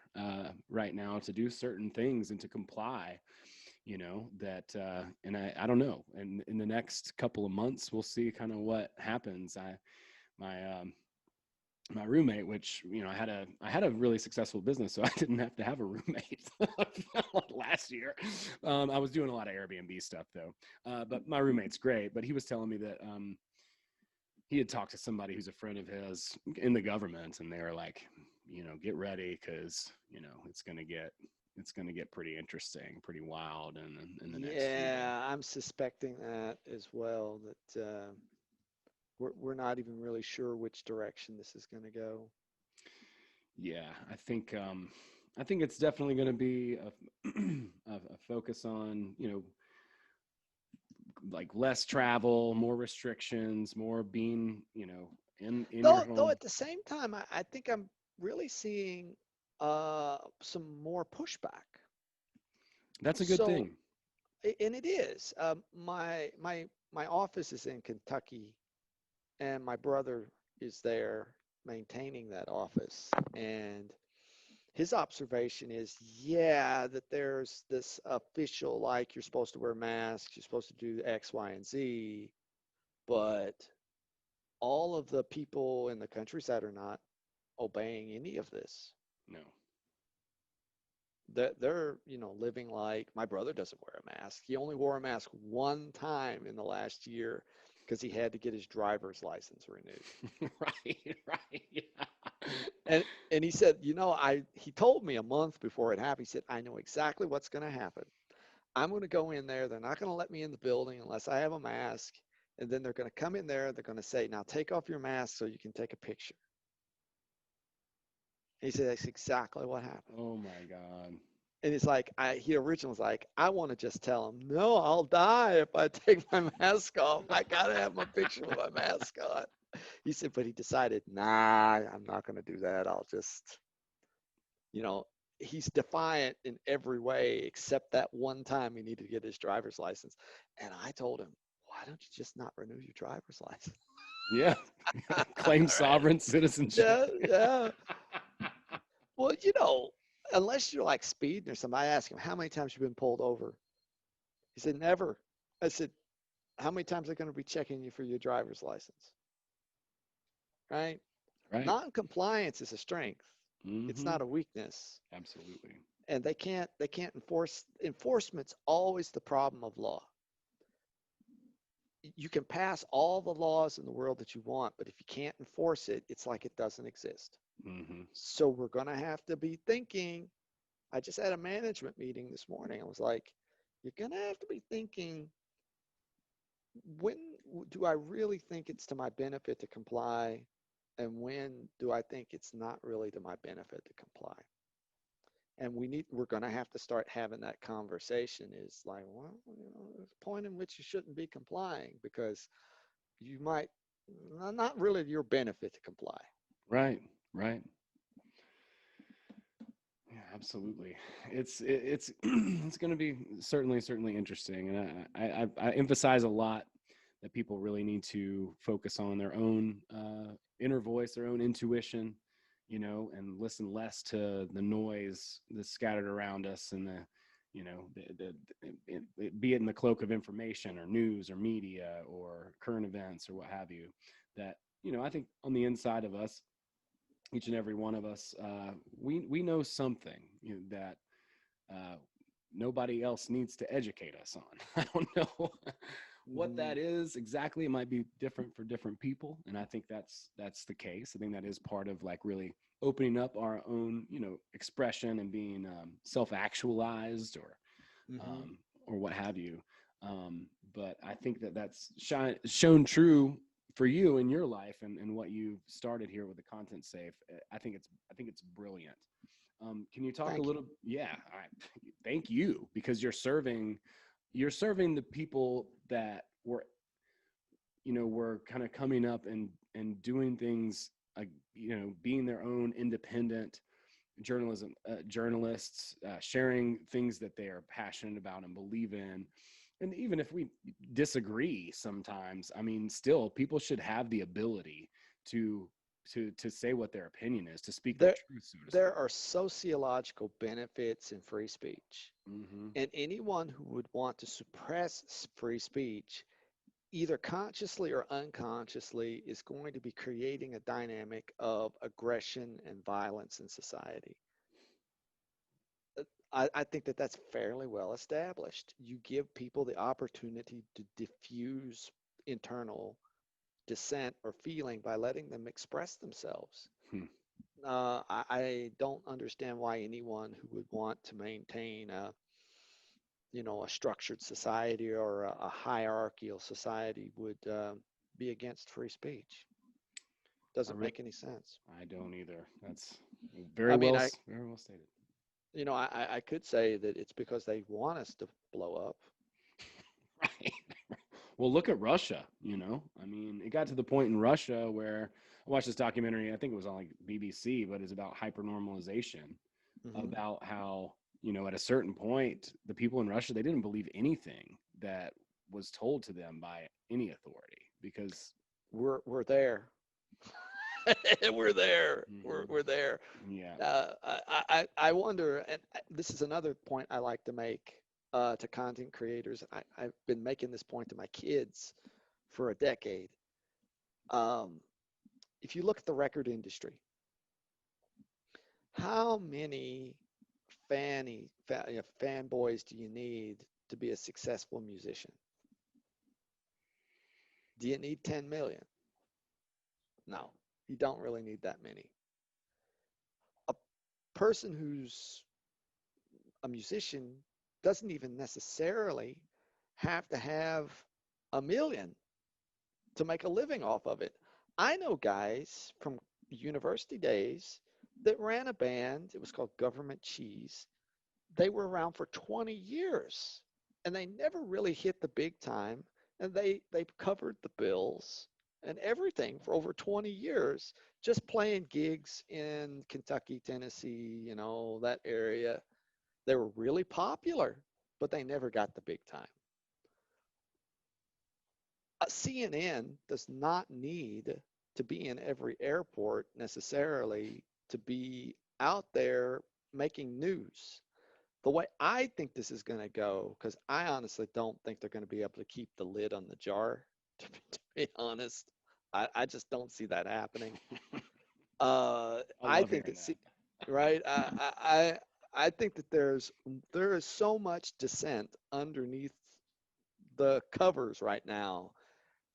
right now to do certain things and to comply, you know, that and I don't know. And in the next couple of months, we'll see kind of what happens. my roommate, which, you know, I had a really successful business, so I didn't have to have a roommate last year. I was doing a lot of Airbnb stuff though. But my roommate's great, but he was telling me that he had talked to somebody who's a friend of his in the government, and they were like, you know, get ready, because, you know, it's going to get pretty interesting, pretty wild in the next few days. Yeah, I'm suspecting that as well, that we're not even really sure which direction this is going to go. Yeah, I think it's definitely going to be a focus on, you know, like less travel, more restrictions, more being, you know, in your Though home. at the same time, I think I'm really seeing some more pushback. That's a good So, thing. and it is. My office is in Kentucky, and my brother is there maintaining that office. And his observation is, yeah, that there's this official, like, you're supposed to wear masks, you're supposed to do X, Y, and Z, but all of the people in the countryside are not obeying any of this. No. They're, living like, my brother doesn't wear a mask. He only wore a mask one time in the last year because he had to get his driver's license renewed. Right, right. Yeah. And he said, he told me a month before it happened, he said, I know exactly what's going to happen. I'm going to go in there. They're not going to let me in the building unless I have a mask. And then they're going to come in there. They're going to say, now take off your mask so you can take a picture. He said, that's exactly what happened. Oh my God. And it's like, he originally was like, I want to just tell him, no, I'll die if I take my mask off. I got to have my picture with my mask on. He said, but he decided, nah, I'm not going to do that. I'll just, he's defiant in every way except that one time he needed to get his driver's license. And I told him, why don't you just not renew your driver's license? Yeah. Claim Right. sovereign citizenship. Yeah, yeah. Well, unless you're like speeding or something, I asked him, how many times you been pulled over? He said, never. I said, how many times are they going to be checking you for your driver's license? Right? Right. Non-compliance is a strength. It's Mm-hmm. not a weakness. Absolutely. And they can't enforce. Enforcement's always the problem of law. You can pass all the laws in the world that you want, but if you can't enforce it, it's like it doesn't exist. Mm-hmm. So we're going to have to be thinking. I just had a management meeting this morning. I was like, you're going to have to be thinking, when do I really think it's to my benefit to comply? And when do I think it's not really to my benefit to comply? And we're going to have to start having that conversation. Is like, well, there's a point in which you shouldn't be complying because you might not really your benefit to comply. Right. Right. Yeah, absolutely. It's it's going to be certainly interesting, and I emphasize a lot that people really need to focus on their own inner voice, their own intuition, you know, and listen less to the noise that's scattered around us, and you know, be it in the cloak of information or news or media or current events or what have you. That, you know, I think on the inside of us, each and every one of us, we know something, you know, that nobody else needs to educate us on. I don't know what Mm-hmm. that is exactly. It might be different for different people, and I think that's the case. I think that is part of like really opening up our own, you know, expression and being self-actualized Mm-hmm. or what have you. But I think that that's shown true for you in your life and what you've started here with the content safe. I think it's brilliant. Can you talk a Thank you. little? Yeah, thank you, because you're serving the people that were kind of coming up and doing things, you know, being their own independent journalists, sharing things that they are passionate about and believe in. And even if we disagree sometimes, I mean, still people should have the ability to say what their opinion is, to speak their There, truth, so to there speak. are sociological benefits in free speech. Hmm. And anyone who would want to suppress free speech either consciously or unconsciously is going to be creating a dynamic of aggression and violence in society. I think that that's fairly well established. You give people the opportunity to diffuse internal dissent or feeling by letting them express themselves. Hmm. I don't understand why anyone who would want to maintain a structured society or a hierarchical society would be against free speech. I, Doesn't re- make any sense. I don't either. That's I mean, very well stated. I could say that it's because they want us to blow up. Right. Well, look at Russia, I mean, it got to the point in Russia where I watched this documentary, I think it was on like BBC, but it's about hypernormalization, Hmm. about how, at a certain point, the people in Russia, they didn't believe anything that was told to them by any authority because, We're there. We're there. Mhm. We're there. Yeah. I wonder, and this is another point I like to make to content creators. I've been making this point to my kids for a decade. Um, if you look at the record industry, how many fanboys do you need to be a successful musician? Do you need 10 million? No, you don't really need that many. A person who's a musician doesn't even necessarily have to have a million to make a living off of it. I know guys from university days that ran a band. It was called Government Cheese. They were around for 20 years and they never really hit the big time. And they covered the bills and everything for over 20 years, just playing gigs in Kentucky, Tennessee, that area. They were really popular, but they never got the big time. CNN does not need to be in every airport necessarily to be out there making news. The way I think this is going to go, because I honestly don't think they're going to be able to keep the lid on the jar, to be honest. I just don't see that happening. I I love think hearing that, that. right? I think that there is so much dissent underneath the covers right now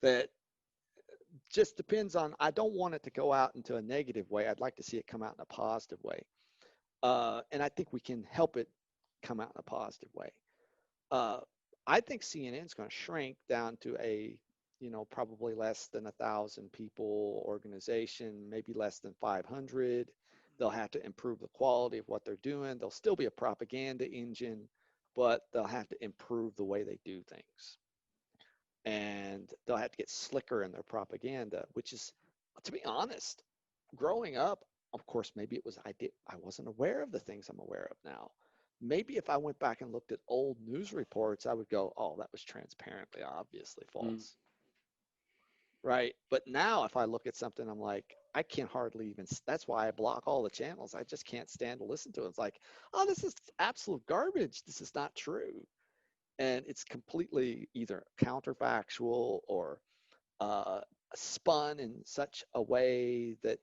that just depends on. I don't want it to go out into a negative way. I'd like to see it come out in a positive way, and I think we can help it come out in a positive way. Uh, I think CNN is going to shrink down to probably less than 1,000 people organization, maybe less than 500. They'll have to improve the quality of what they're doing. They'll still be a propaganda engine, but they'll have to improve the way they do things. And they'll have to get slicker in their propaganda, which is, to be honest, growing up, of course, maybe it was I wasn't aware of the things I'm aware of now. Maybe if I went back and looked at old news reports, I would go, oh, that was transparently, obviously Mm. false. Right. But now if I look at something, I'm like, I can't hardly even, that's why I block all the channels. I just can't stand to listen to it. It's like, oh, this is absolute garbage. This is not true. And it's completely either counterfactual or uh, spun in such a way that,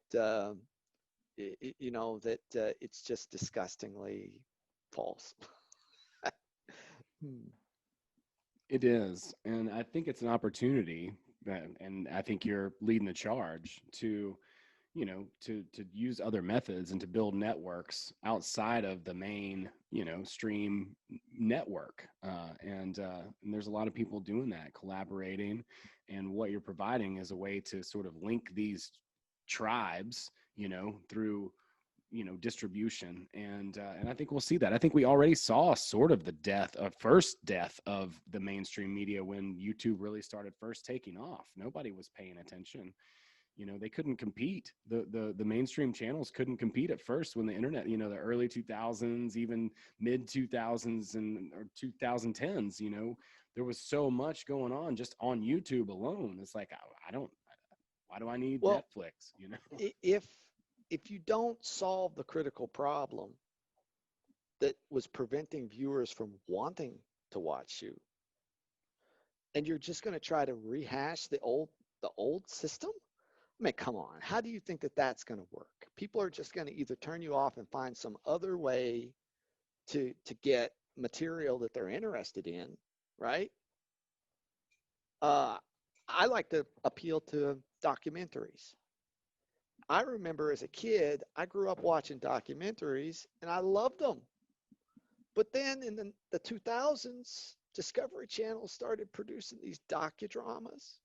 it's just disgustingly false. Hmm. It is, and I think it's an opportunity, and I think you're leading the charge to, to use other methods and to build networks outside of the main, stream network. And there's a lot of people doing that, collaborating, and what you're providing is a way to sort of link these tribes, through distribution, and I think we'll see that. I think we already saw sort of the first death of the mainstream media when YouTube really started first taking off. Nobody was paying attention. They couldn't compete. The mainstream channels couldn't compete at first when the internet, the early 2000s, even mid 2000s and or 2010s, there was so much going on just on YouTube alone. It's like I don't, why do I need Well, Netflix, if you don't solve the critical problem that was preventing viewers from wanting to watch you, and you're just going to try to rehash the old system. I mean, come on. How do you think that that's going to work? People are just going to either turn you off and find some other way to get material that they're interested in, right? Uh, I like to appeal to documentaries. I remember as a kid, I grew up watching documentaries and I loved them. But then in the 2000s, Discovery Channel started producing these docudramas,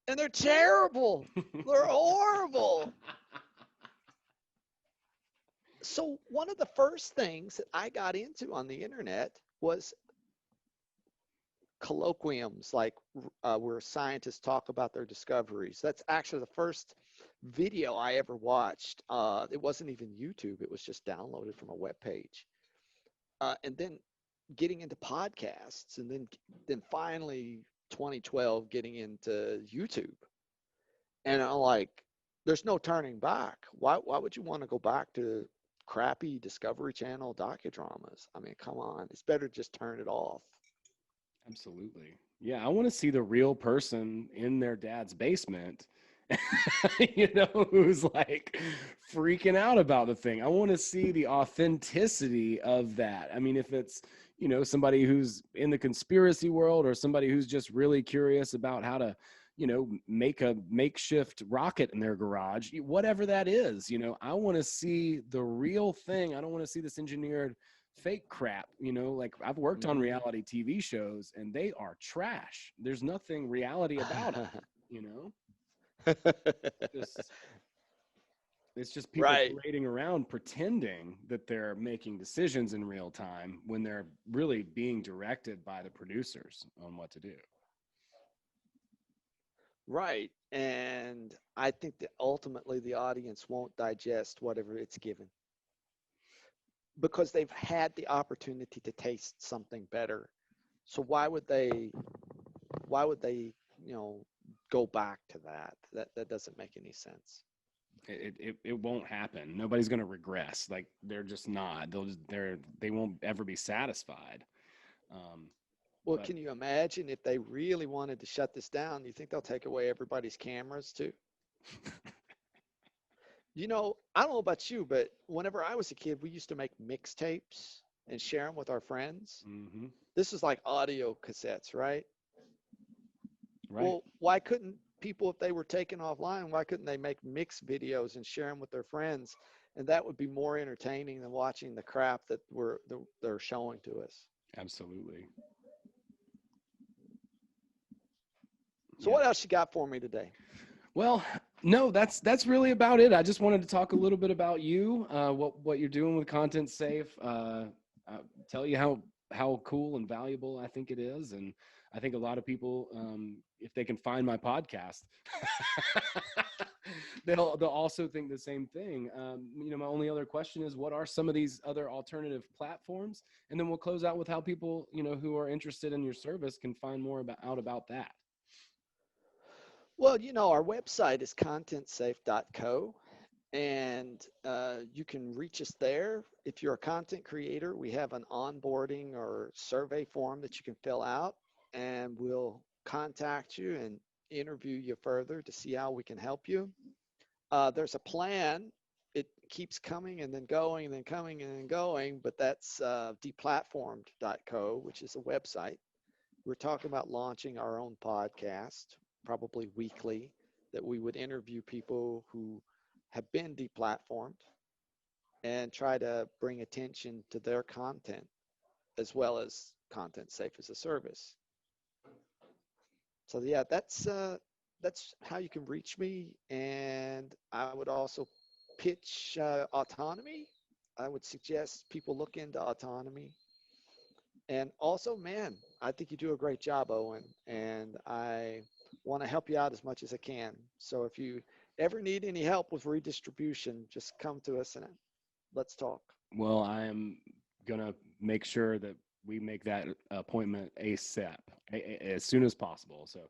and they're terrible. They're horrible. So one of the first things that I got into on the internet was colloquiums, like where scientists talk about their discoveries. That's actually the first video I ever watched. It wasn't even YouTube; it was just downloaded from a web page. And then getting into podcasts, and then finally 2012 getting into YouTube. And I'm like, there's no turning back. Why would you want to go back to crappy Discovery Channel docudramas? I mean, come on. It's better just turn it off. Absolutely. Yeah, I want to see the real person in their dad's basement, who's like freaking out about the thing. I want to see the authenticity of that. I mean, if it's, somebody who's in the conspiracy world or somebody who's just really curious about how to, make a makeshift rocket in their garage, whatever that is, I want to see the real thing. I don't want to see this engineered fake crap. Like I've worked on reality TV shows and they are trash. There's nothing reality about them, just it's just people Right. parading around pretending that they're making decisions in real time when they're really being directed by the producers on what to do. Right. And I think that ultimately the audience won't digest whatever it's given because they've had the opportunity to taste something better. So why would they, you know, go back to that? That doesn't make any sense. It won't happen. Nobody's going to regress. Like they're just not. They won't ever be satisfied. Um, Well, but can you imagine if they really wanted to shut this down? You think they'll take away everybody's cameras too? I don't know about you, but whenever I was a kid, we used to make mixtapes and share them with our friends. mhm, This is like audio cassettes, right? right. Well, why couldn't people, if they were taken offline, why couldn't they make mixed videos and share them with their friends? And that would be more entertaining than watching the crap that they're showing to us. Absolutely. So Yeah. what else you got for me today? Well, no, that's really about it. I just wanted to talk a little bit about you, what you're doing with Content Safe, tell you how cool and valuable I think it is, and I think a lot of people, if they can find my podcast, they'll also think the same thing. My only other question is, what are some of these other alternative platforms? And then we'll close out with how people, who are interested in your service can find more out about that. Well, our website is contentsafe.co, and you can reach us there. If you're a content creator, we have an onboarding or survey form that you can fill out, and we'll contact you and interview you further to see how we can help you. There's a plan. It keeps coming and then going and then coming and then going, but that's deplatformed.co, which is a website. We're talking about launching our own podcast, probably weekly, that we would interview people who have been deplatformed and try to bring attention to their content as well as content safe as a service. So yeah, that's how you can reach me. And I would also pitch autonomy. I would suggest people look into autonomy. And also, man, I think you do a great job, Owen, and I want to help you out as much as I can. So if you ever need any help with redistribution, just come to us and let's talk. Well, I am gonna make sure that we make that appointment ASAP, as soon as possible. So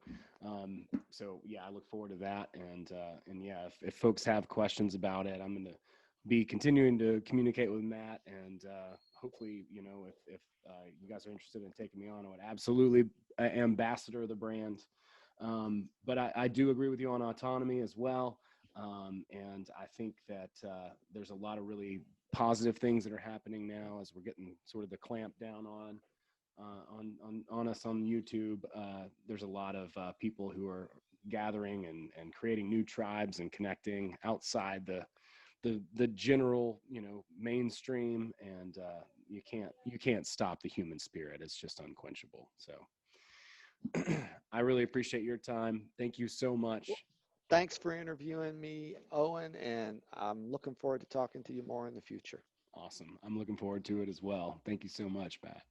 yeah, I look forward to that. And yeah, if folks have questions about it, I'm gonna be continuing to communicate with Matt, and hopefully, you know, if you guys are interested in taking me on, I would absolutely ambassador the brand. But I do agree with you on autonomy as well. And I think that there's a lot of really positive things that are happening now as we're getting sort of the clamp down on us on YouTube. There's a lot of people who are gathering and creating new tribes and connecting outside the general, you know, mainstream, and you can't stop the human spirit. It's just unquenchable. So I really appreciate your time. Thank you so much. Thanks for interviewing me, Owen, and I'm looking forward to talking to you more in the future. Awesome. I'm looking forward to it as well. Thank you so much, Pat.